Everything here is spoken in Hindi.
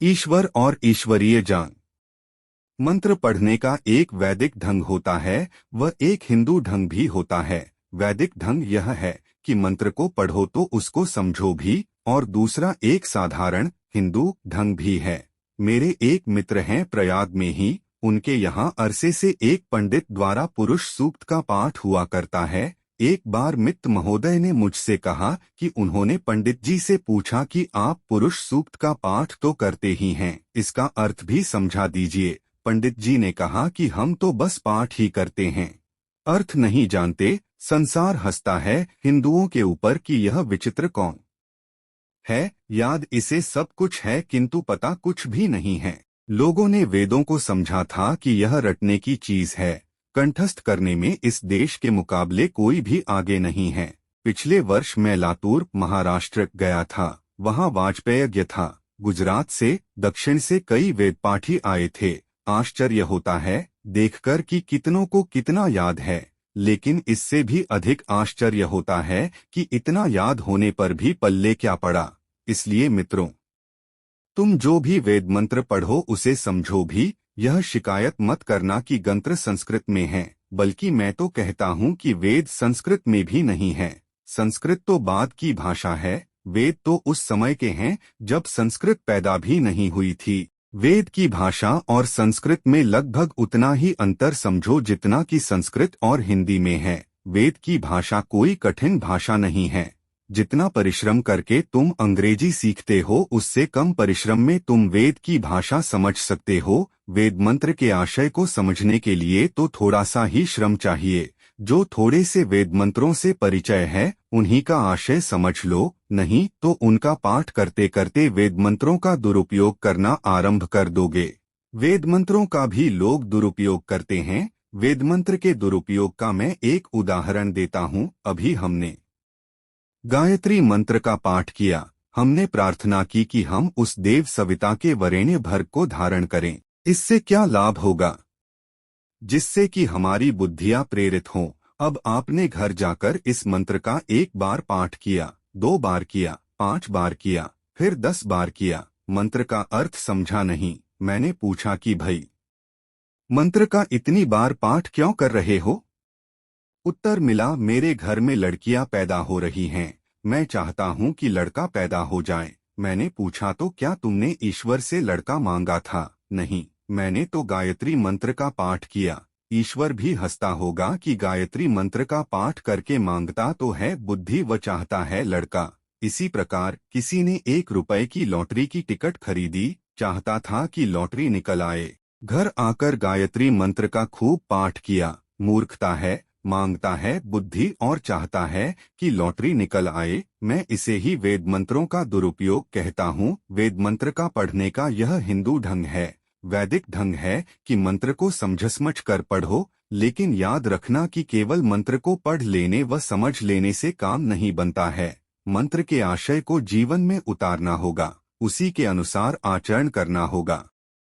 ईश्वर और ईश्वरीय ज्ञान। मंत्र पढ़ने का एक वैदिक ढंग होता है, वह एक हिंदू ढंग भी होता है। वैदिक ढंग यह है कि मंत्र को पढ़ो तो उसको समझो भी, और दूसरा एक साधारण हिंदू ढंग भी है। मेरे एक मित्र हैं प्रयाग में ही, उनके यहाँ अरसे से एक पंडित द्वारा पुरुष सूक्त का पाठ हुआ करता है। एक बार मित्र महोदय ने मुझसे कहा कि उन्होंने पंडित जी से पूछा कि आप पुरुष सूक्त का पाठ तो करते ही हैं, इसका अर्थ भी समझा दीजिए। पंडित जी ने कहा कि हम तो बस पाठ ही करते हैं, अर्थ नहीं जानते। संसार हंसता है हिंदुओं के ऊपर कि यह विचित्र कौन है, याद इसे सब कुछ है किंतु पता कुछ भी नहीं है। लोगों ने वेदों को समझा था कि यह रटने की चीज है, कंठस्थ करने में इस देश के मुकाबले कोई भी आगे नहीं है। पिछले वर्ष मैं लातूर महाराष्ट्र गया था, वहाँ वाजपेयी यज्ञ था। गुजरात से, दक्षिण से कई वेदपाठी आए थे। आश्चर्य होता है देखकर कि कितनों को कितना याद है, लेकिन इससे भी अधिक आश्चर्य होता है कि इतना याद होने पर भी पल्ले क्या पड़ा। इसलिए मित्रों, तुम जो भी वेद मंत्र पढ़ो उसे समझो भी। यह शिकायत मत करना कि गंत्र संस्कृत में है, बल्कि मैं तो कहता हूँ कि वेद संस्कृत में भी नहीं है। संस्कृत तो बाद की भाषा है, वेद तो उस समय के हैं जब संस्कृत पैदा भी नहीं हुई थी। वेद की भाषा और संस्कृत में लगभग उतना ही अंतर समझो जितना कि संस्कृत और हिंदी में है। वेद की भाषा कोई कठिन भाषा नहीं है। जितना परिश्रम करके तुम अंग्रेजी सीखते हो, उससे कम परिश्रम में तुम वेद की भाषा समझ सकते हो। वेद मंत्र के आशय को समझने के लिए तो थोड़ा सा ही श्रम चाहिए। जो थोड़े से वेद मंत्रों से परिचय है, उन्हीं का आशय समझ लो, नहीं तो उनका पाठ करते करते वेद मंत्रों का दुरुपयोग करना आरंभ कर दोगे। वेद मंत्रों का भी लोग दुरुपयोग करते हैं। वेद मंत्र के दुरुपयोग का मैं एक उदाहरण देता हूँ। अभी हमने गायत्री मंत्र का पाठ किया। हमने प्रार्थना की कि हम उस देव सविता के वरेण्य भर्ग को धारण करें। इससे क्या लाभ होगा? जिससे कि हमारी बुद्धियां प्रेरित हों। अब आपने घर जाकर इस मंत्र का एक बार पाठ किया, 2 बार किया, 5 बार किया, फिर 10 बार किया, मंत्र का अर्थ समझा नहीं। मैंने पूछा कि भाई, मंत्र का इतनी बार पाठ क्यों कर रहे हो? उत्तर मिला, मेरे घर में लड़कियां पैदा हो रही हैं, मैं चाहता हूं कि लड़का पैदा हो जाए। मैंने पूछा तो क्या तुमने ईश्वर से लड़का मांगा था? नहीं, मैंने तो गायत्री मंत्र का पाठ किया। ईश्वर भी हंसता होगा कि गायत्री मंत्र का पाठ करके मांगता तो है बुद्धि व चाहता है लड़का। इसी प्रकार किसी ने 1 रुपए की लॉटरी की टिकट खरीदी, चाहता था कि लॉटरी निकल आए। घर आकर गायत्री मंत्र का खूब पाठ किया। मूर्खता है, मांगता है बुद्धि और चाहता है कि लॉटरी निकल आए। मैं इसे ही वेद मंत्रों का दुरुपयोग कहता हूँ। वेद मंत्र का पढ़ने का यह हिंदू ढंग है। वैदिक ढंग है कि मंत्र को समझ कर पढ़ो, लेकिन याद रखना कि केवल मंत्र को पढ़ लेने व समझ लेने से काम नहीं बनता है। मंत्र के आशय को जीवन में उतारना होगा, उसी के अनुसार आचरण करना होगा।